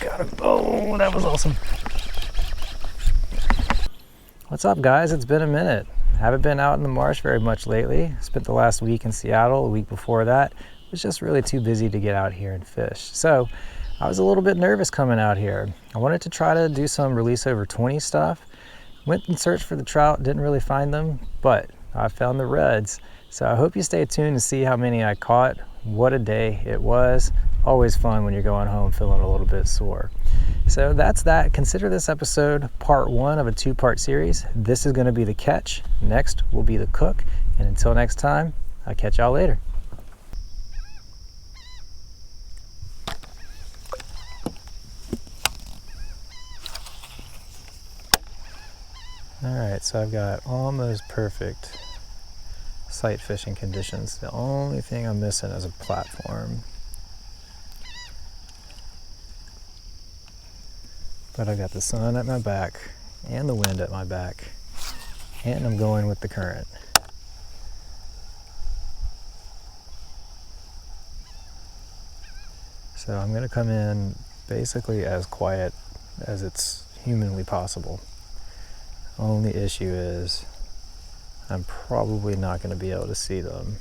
Got him. Oh, that was awesome. What's up, guys? It's been a minute. Haven't been out in the marsh very much lately. Spent the last week in Seattle. A week before that was just really too busy to get out here and fish. So I was a little bit nervous coming out here. I wanted to try to do some release over 20 stuff. Went and searched for the trout, didn't really find them, but I found the reds. So I hope you stay tuned to see how many I caught. What a day it was. Always fun when you're going home feeling a little bit sore. So that's that. Consider this episode part 1 of a 2-part series. This is going to be the catch. Next will be the cook. And until next time, I'll catch y'all later. Alright, so I've got almost perfect sight fishing conditions. The only thing I'm missing is a platform. But I've got the sun at my back and the wind at my back, and I'm going with the current. So I'm going to come in basically as quiet as it's humanly possible. Only issue is I'm probably not going to be able to see them.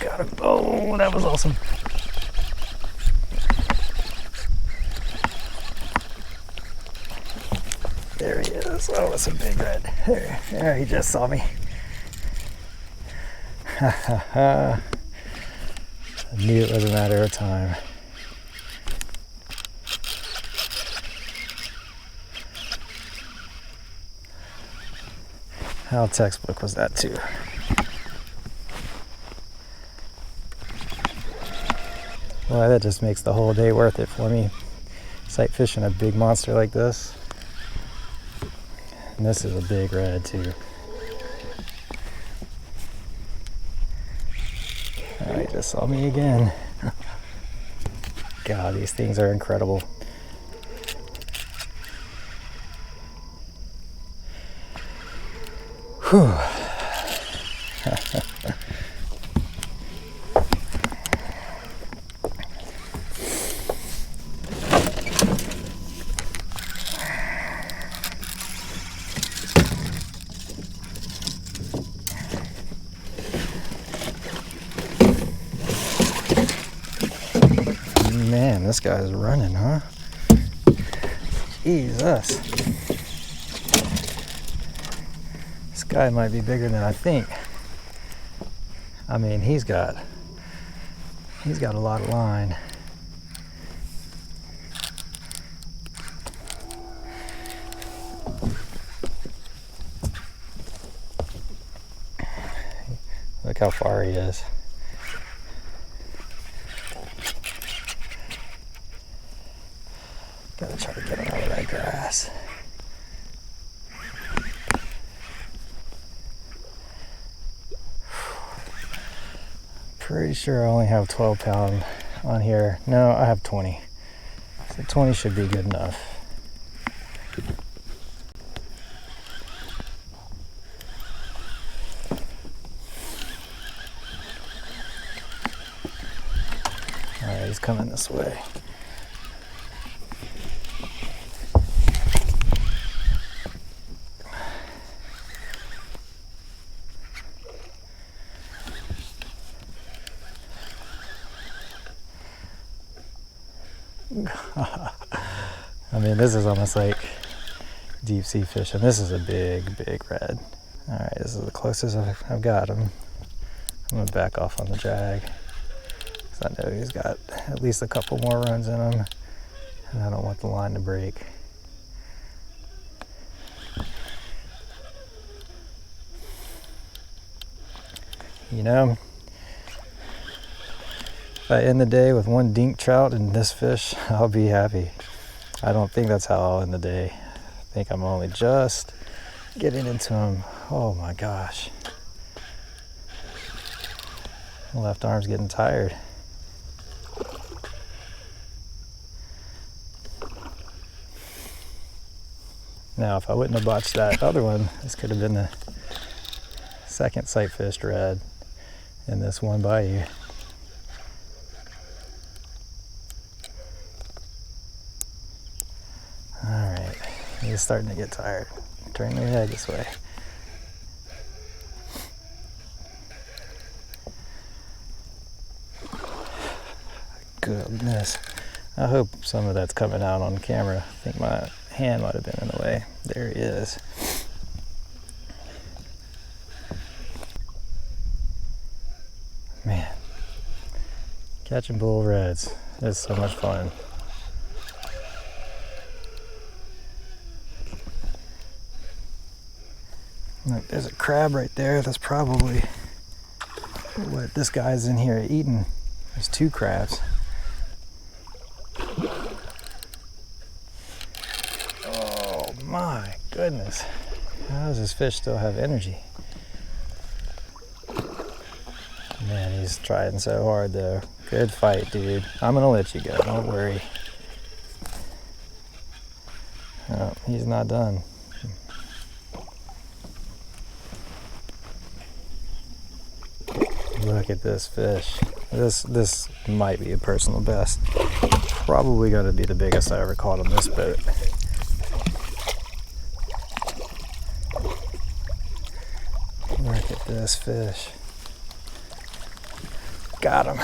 Got him. Oh, that was awesome. There he is. Oh, it's a big red. There, he just saw me. Ha ha ha. I knew it was a matter of time. How textbook was that too? Well, that just makes the whole day worth it for me. Sight fishing a big monster like this. And this is a big red too. Oh, he just saw me again. God, these things are incredible. Whew. Man, this guy's running, huh? Jesus. This guy might be bigger than I think. I mean, he's got a lot of line. Look how far he is. Gotta try to get him out of that grass. Pretty sure I only have 12 pound on here. No, I have 20. So 20 should be good enough. Alright, he's coming this way. I mean, this is almost like deep sea fishing. This is a big, big red. All right, this is the closest I've got him. I'm gonna back off on the drag, because I know he's got at least a couple more runs in him, and I don't want the line to break. You know, if I end the day with one dink trout and this fish, I'll be happy. I don't think that's how I'll end the day. I think I'm only just getting into him. Oh my gosh. My left arm's getting tired. Now, if I wouldn't have botched that other one, this could have been the second sight fished red in this one bayou. All right, he's starting to get tired. Turn your head this way. Goodness. I hope some of that's coming out on camera. I think my hand might have been in the way. There he is. Man, catching bull reds is so much fun. Look, there's a crab right there. That's probably what this guy's in here eating. There's 2 crabs. Oh my goodness. How does this fish still have energy? Man, he's trying so hard though. Good fight, dude. I'm gonna let you go, don't worry. Oh, he's not done. Look at this fish. This might be a personal best. Probably gonna be the biggest I ever caught on this boat. Look at this fish. Got him.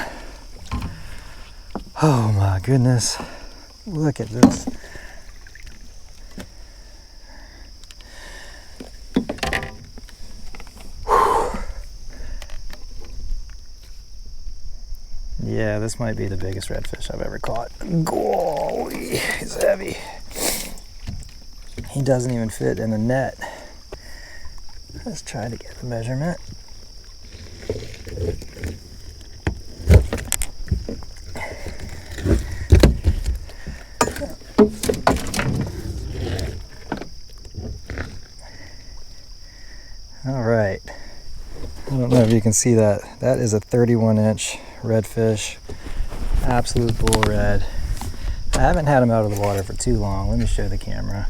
Oh my goodness. Look at this. Yeah, this might be the biggest redfish I've ever caught. Golly, he's heavy. He doesn't even fit in the net. Let's try to get the measurement. All right. I don't know if you can see that. That is a 31-inch redfish, absolute bull red. I haven't had him out of the water for too long. Let me show the camera.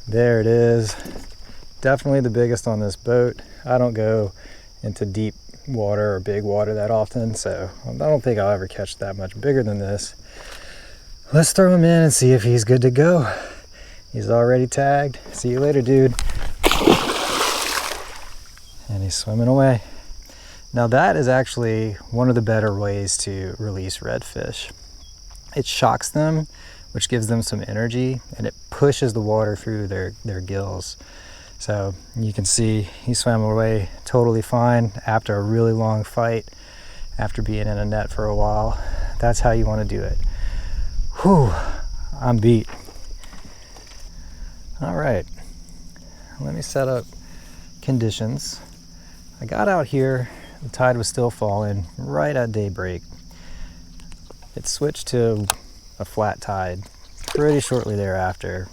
There it is. Definitely the biggest on this boat. I don't go into deep water or big water that often, so I don't think I'll ever catch that much bigger than this. Let's throw him in and see if he's good to go. He's already tagged. See you later, dude. And he's swimming away. Now that is actually one of the better ways to release redfish. It shocks them, which gives them some energy, and it pushes the water through their gills. So you can see he swam away totally fine after a really long fight, after being in a net for a while. That's how you want to do it. Whew, I'm beat. All right, let me set up conditions. I got out here, the tide was still falling right at daybreak. It switched to a flat tide pretty shortly thereafter.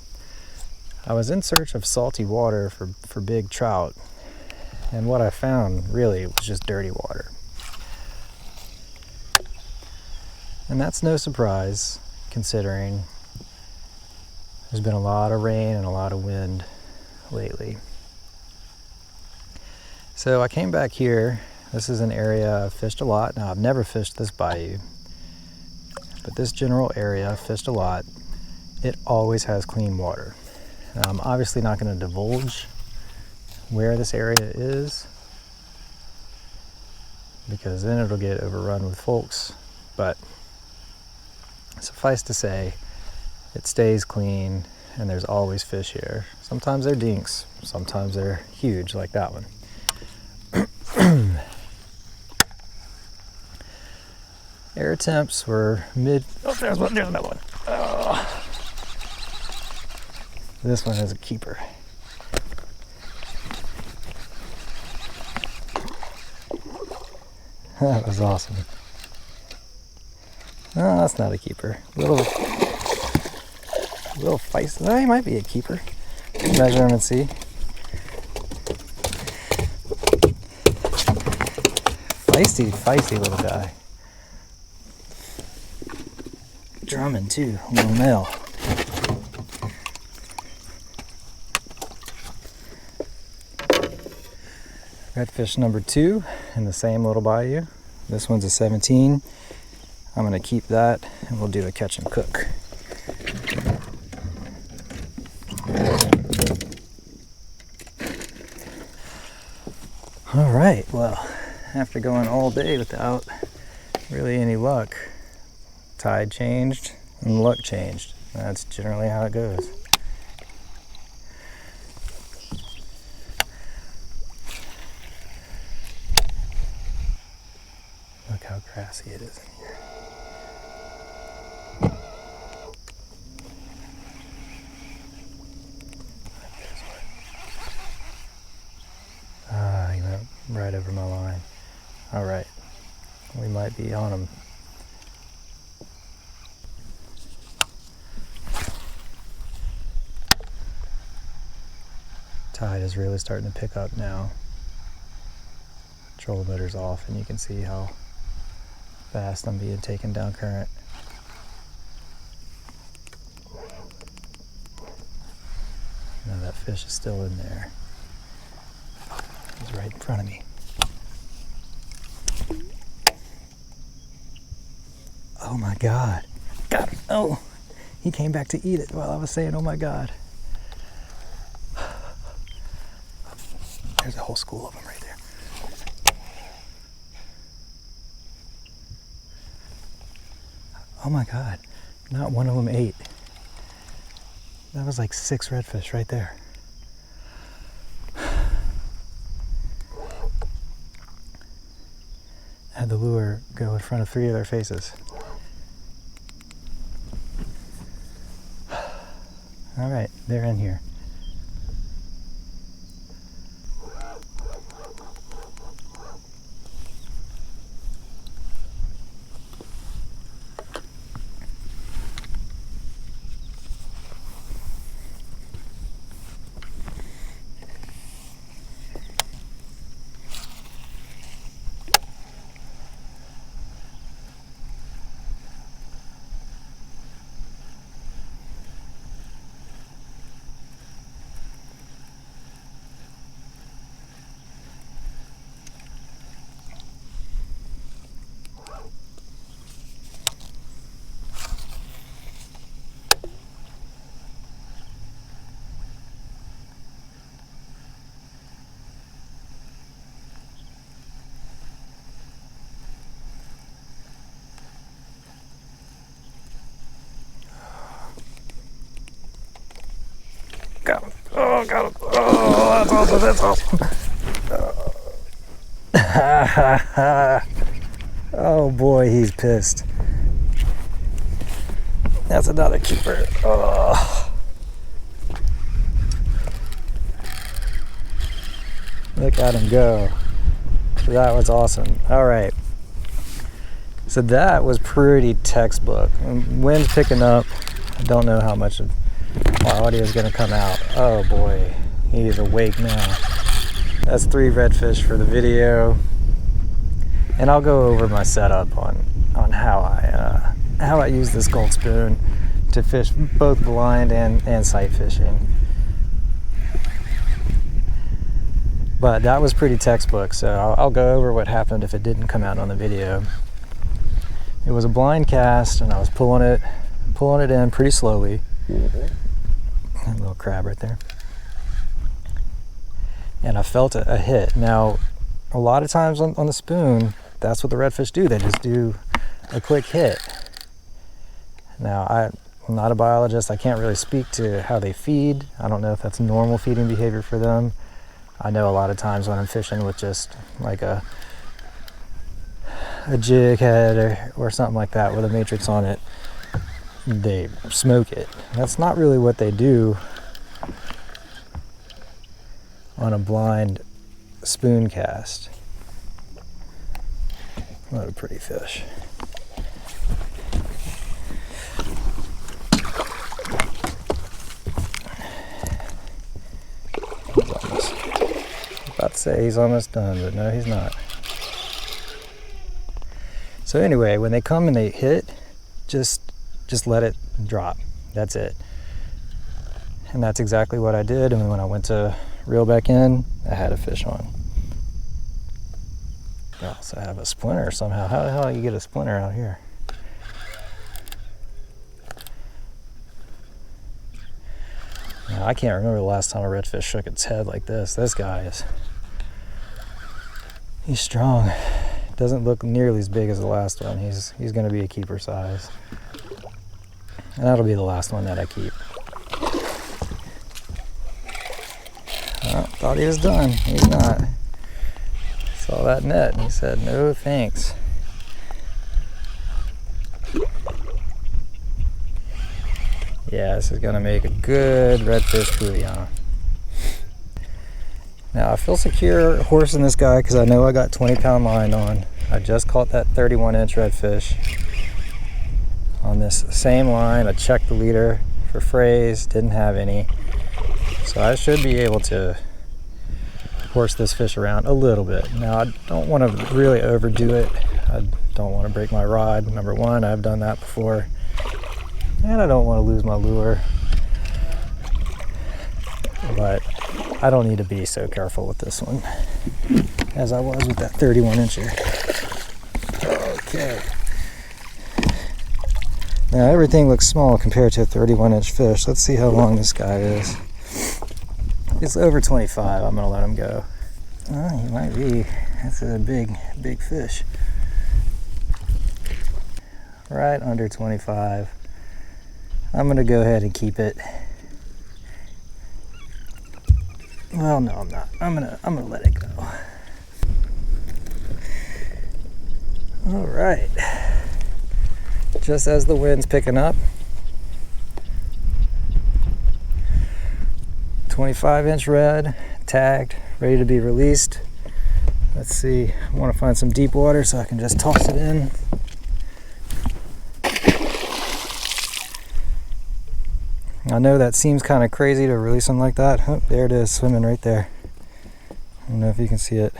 I was in search of salty water for big trout, and what I found really was just dirty water. And that's no surprise, considering there's been a lot of rain and a lot of wind lately. So I came back here. This is an area I've fished a lot. Now, I've never fished this bayou, but this general area I've fished a lot. It always has clean water. Now, I'm obviously not going to divulge where this area is, because then it'll get overrun with folks, but suffice to say, it stays clean and there's always fish here. Sometimes they're dinks, sometimes they're huge like that one. Air temps were mid. Oh, there's another one. Oh. This one has a keeper. That was awesome. No, that's not a keeper. Little feisty. No, he might be a keeper. Measure him and see. Feisty little guy. Drumming too, little male. Redfish number 2 in the same little bayou. This one's a 17. I'm gonna keep that and we'll do a catch and cook. All right, well, after going all day without really any luck, tide changed and luck changed. That's generally how it goes. Look how grassy it is in here. Ah, he went right over my line. All right, we might be on him. Tide is really starting to pick up now. Trolling motor's off and you can see how fast I'm being taken down current. Now that fish is still in there. He's right in front of me. Oh my God. Got him. Oh, he came back to eat it while I was saying, oh my God. There's a whole school of them right there. Oh my God, not one of them ate. That was like 6 redfish right there. Had the lure go in front of 3 of their faces. All right, they're in here. Got him. Oh, got him. Oh, that's awesome. That's awesome. Oh boy, he's pissed. That's another keeper. Oh. Look at him go. That was awesome. All right. So that was pretty textbook. Wind's picking up. I don't know how much of my audio is going to come out. Oh boy, he is awake now. That's 3 redfish for the video, and I'll go over my setup on how I use this gold spoon to fish both blind and sight fishing. But that was pretty textbook, so I'll go over what happened if it didn't come out on the video. It was a blind cast, and I was pulling it in pretty slowly. A little crab right there. And I felt a hit. Now, a lot of times on the spoon, that's what the redfish do. They just do a quick hit. Now, I'm not a biologist. I can't really speak to how they feed. I don't know if that's normal feeding behavior for them. I know a lot of times when I'm fishing with just like a jig head or something like that with a matrix on it, they smoke it. That's not really what they do on a blind spoon cast. What a pretty fish. About to say he's almost done, but no, he's not. So anyway, when they come and they hit, just let it drop. That's it. And that's exactly what I did. And when I went to reel back in, I had a fish on. I also have a splinter somehow. How the hell do you get a splinter out here? Now, I can't remember the last time a redfish shook its head like this. This guy is, he's strong. Doesn't look nearly as big as the last one. He's going to be a keeper size. And that'll be the last one that I keep. Oh, thought he was done. He's not. Saw that net and he said, no thanks. Yeah, this is going to make a good redfish couillon. Now I feel secure horsing this guy because I know I got 20-pound line on. I just caught that 31-inch redfish on this same line. I checked the leader for frays, didn't have any. So I should be able to horse this fish around a little bit. Now I don't want to really overdo it. I don't want to break my rod. Number one, I've done that before. And I don't want to lose my lure. But I don't need to be so careful with this one as I was with that 31-incher. Okay. Now everything looks small compared to a 31-inch fish. Let's see how long this guy is. It's over 25. I'm going to let him go. Oh, he might be. That's a big fish. Right under 25. I'm going to go ahead and keep it. Well, no, I'm not. I'm gonna let it go. All right. Just as the wind's picking up, 25-inch red, tagged, ready to be released. Let's see. I want to find some deep water so I can just toss it in. I know that seems kind of crazy to release them like that. Oh, there it is, swimming right there. I don't know if you can see it.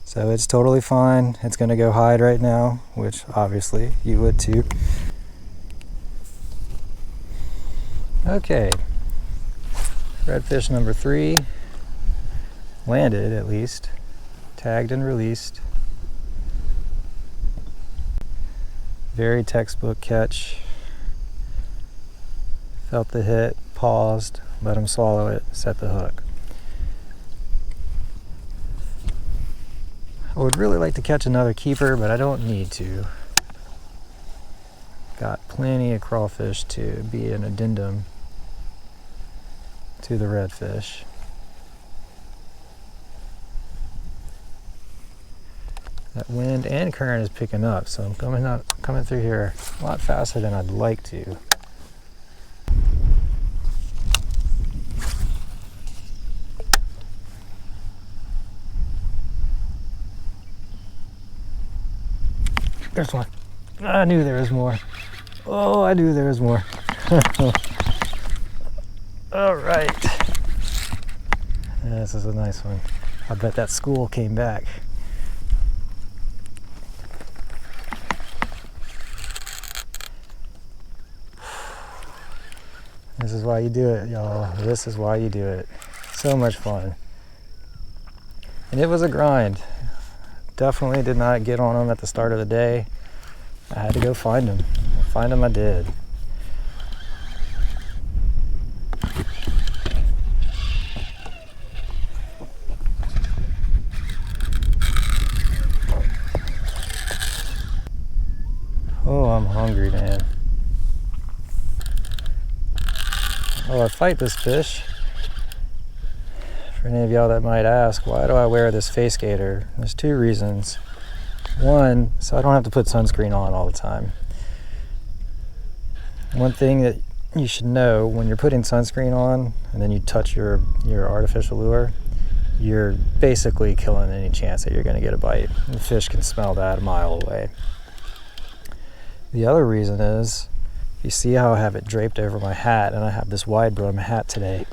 So it's totally fine. It's going to go hide right now, which obviously you would too. Okay. Redfish number 3. Landed, at least. Tagged and released. Very textbook catch. Felt the hit, paused, let him swallow it, set the hook. I would really like to catch another keeper, but I don't need to. Got plenty of crawfish to be an addendum to the redfish. That wind and current is picking up, so I'm coming through here a lot faster than I'd like to. There's one. I knew there was more. Oh, I knew there was more. All right. This is a nice one. I bet that school came back. This is why you do it, y'all. This is why you do it. So much fun. And it was a grind. Definitely did not get on them at the start of the day. I had to go find them. Find them I did. Oh, I'm hungry, man. Oh, I fight this fish. For any of y'all that might ask, why do I wear this face gaiter? There's 2 reasons. One, so I don't have to put sunscreen on all the time. One thing that you should know, when you're putting sunscreen on and then you touch your artificial lure, you're basically killing any chance that you're going to get a bite. The fish can smell that a mile away. The other reason is, you see how I have it draped over my hat, and I have this wide brim hat today.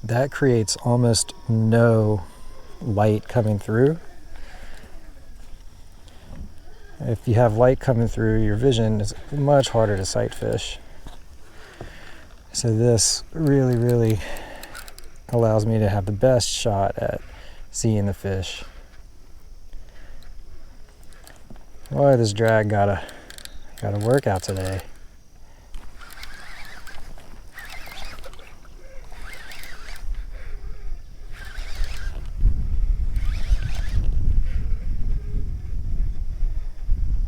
That creates almost no light coming through. If you have light coming through your vision, it's much harder to sight fish. So this really allows me to have the best shot at seeing the fish. Boy, this drag got a workout today.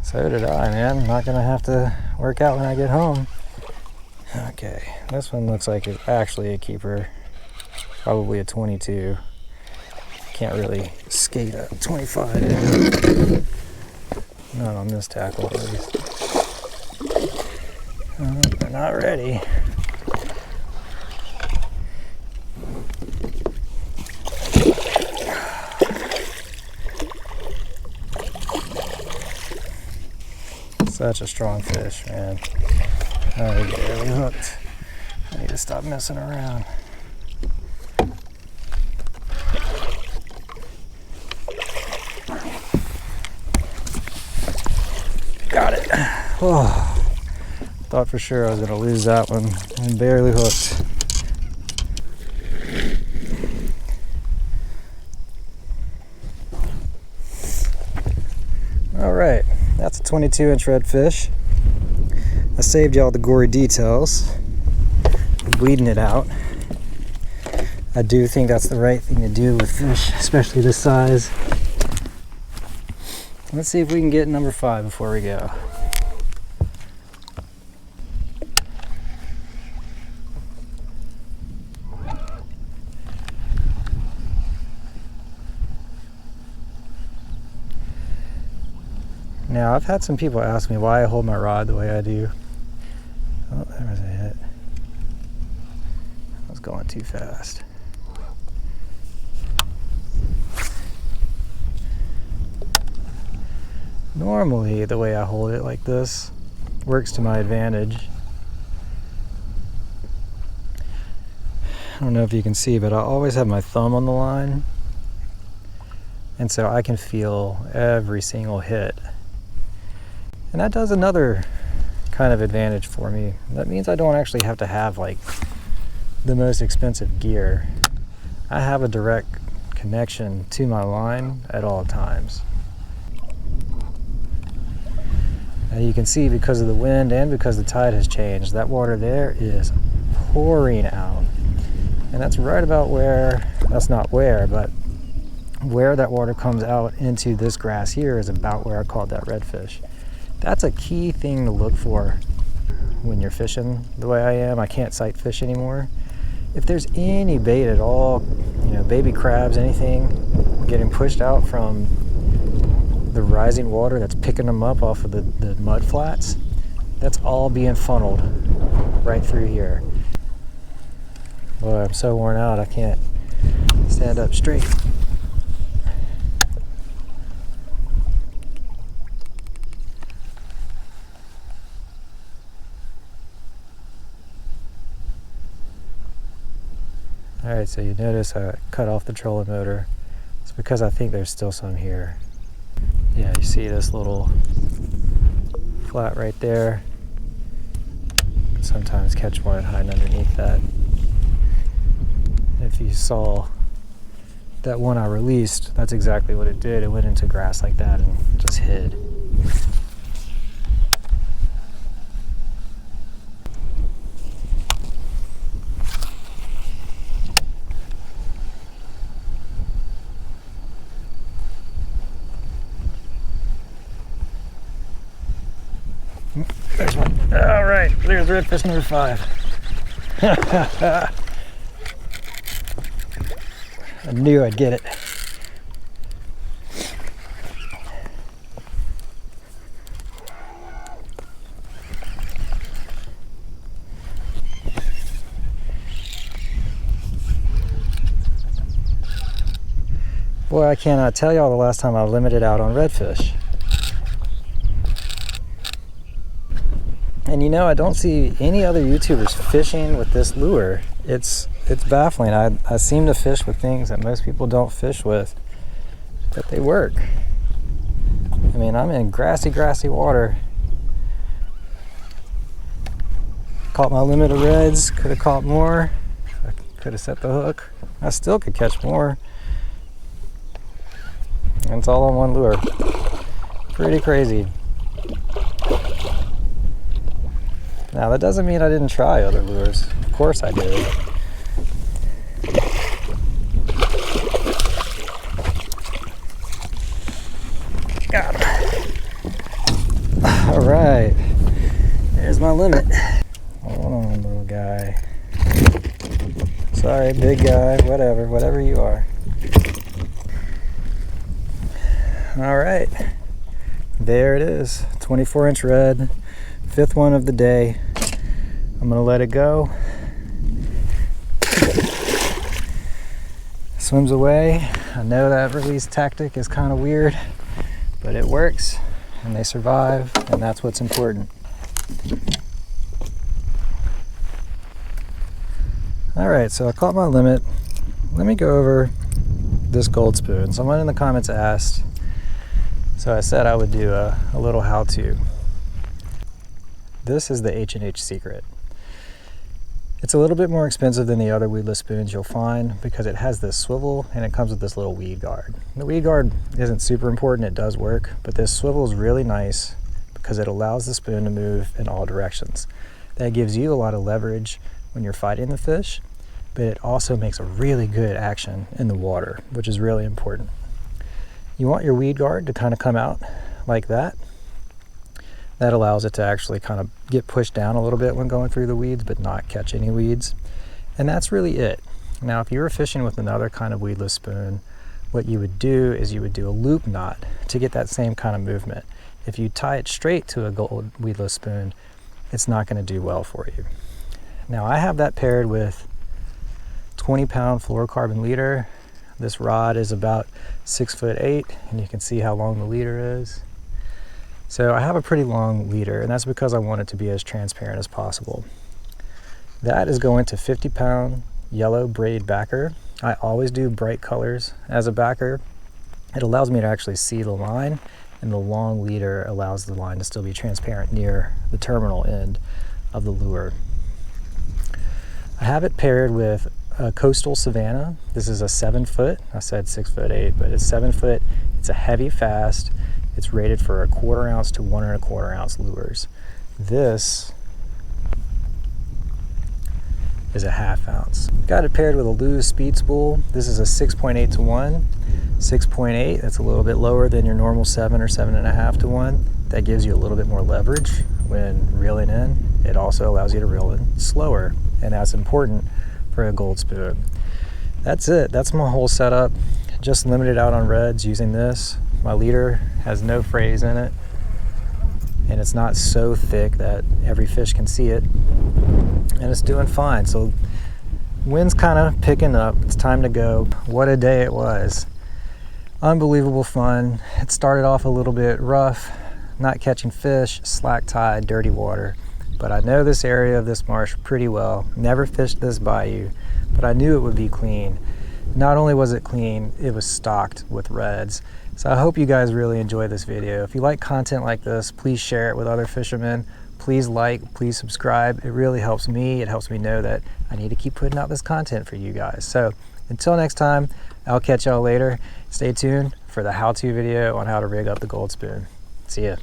So did I, man. I'm not gonna have to work out when I get home. Okay, this one looks like it's actually a keeper. Probably a 22. Can't really skate a 25. Not on this tackle, at least. They're not ready. Such a strong fish, man. Oh, he barely hooked. I need to stop messing around. Got it. Oh, thought for sure I was going to lose that one. And barely hooked. All right, that's a 22-inch redfish. I saved y'all the gory details, bleeding it out. I do think that's the right thing to do with fish, especially this size. Let's see if we can get number 5 before we go. Now, I've had some people ask me why I hold my rod the way I do. Oh, there was a hit. I was going too fast. Normally, the way I hold it like this works to my advantage. I don't know if you can see, but I always have my thumb on the line. And so I can feel every single hit. And that does another kind of advantage for me. That means I don't actually have to have like the most expensive gear. I have a direct connection to my line at all times. Now you can see, because of the wind and because the tide has changed, that water there is pouring out. And that's right about where, that's not where, but where that water comes out into this grass here is about where I caught that redfish. That's a key thing to look for when you're fishing the way I am. I can't sight fish anymore. If there's any bait at all, you know, baby crabs, anything getting pushed out from the rising water that's picking them up off of the mud flats, that's all being funneled right through here. Boy, I'm so worn out I can't stand up straight. Alright, so you notice I cut off the trolling motor. It's because I think there's still some here. Yeah, you see this little flat right there. Sometimes catch one hiding underneath that. If you saw that one I released, that's exactly what it did. It went into grass like that and just hid. There's one. All right, there's redfish number 5. I knew I'd get it. Boy, I cannot tell y'all the last time I limited out on redfish. And you know, I don't see any other YouTubers fishing with this lure. It's baffling. I seem to fish with things that most people don't fish with, but they work. I mean, I'm in grassy water. Caught my limit of reds, could have caught more. Could have set the hook. I still could catch more. And it's all on one lure. Pretty crazy. Now that doesn't mean I didn't try other lures. Of course I did. Got him. All right, there's my limit. Hold on, little guy. Sorry, big guy, whatever you are. All right, there it is, 24-inch red, 5th one of the day. I'm gonna let it go. Swims away. I know that release tactic is kind of weird, but it works and they survive, and that's what's important. All right, so I caught my limit. Let me go over this gold spoon. Someone in the comments asked, so I said I would do a little how-to. This is the H&H Secret. It's a little bit more expensive than the other weedless spoons you'll find because it has this swivel and it comes with this little weed guard. The weed guard isn't super important, it does work, but this swivel is really nice because it allows the spoon to move in all directions. That gives you a lot of leverage when you're fighting the fish, but it also makes a really good action in the water, which is really important. You want your weed guard to kind of come out like that. That allows it to actually kind of get pushed down a little bit when going through the weeds, but not catch any weeds. And that's really it. Now, if you were fishing with another kind of weedless spoon, what you would do is you would do a loop knot to get that same kind of movement. If you tie it straight to a gold weedless spoon, it's not going to do well for you. Now, I have that paired with 20-pound fluorocarbon leader. This rod is about 6'8", and you can see how long the leader is. So I have a pretty long leader, and that's because I want it to be as transparent as possible. That is going to 50-pound yellow braid backer. I always do bright colors as a backer. It allows me to actually see the line, and the long leader allows the line to still be transparent near the terminal end of the lure. I have it paired with a Coastal Savannah. This is a 7-foot. I said 6'8", but it's 7 foot. It's a heavy fast. It's rated for 1/4 ounce to 1 1/4 ounce lures. This is a 1/2 ounce. Got it paired with a Lewis speed spool. This is a 6.8 to 1. 6.8, that's a little bit lower than your normal 7 or 7.5 to 1. That gives you a little bit more leverage when reeling in. It also allows you to reel in slower, and that's important for a gold spoon. That's it. That's my whole setup. Just limited out on reds using this. My leader has no frays in it, and it's not so thick that every fish can see it, and it's doing fine. So wind's kind of picking up. It's time to go. What a day it was. Unbelievable fun. It started off a little bit rough, not catching fish, slack tide, dirty water, but I know this area of this marsh pretty well. Never fished this bayou, but I knew it would be clean. Not only was it clean, it was stocked with reds. So I hope you guys really enjoy this video. If you like content like this, please share it with other fishermen. Please like, please subscribe. It really helps me. It helps me know that I need to keep putting out this content for you guys. So until next time, I'll catch y'all later. Stay tuned for the how-to video on how to rig up the gold spoon. See ya.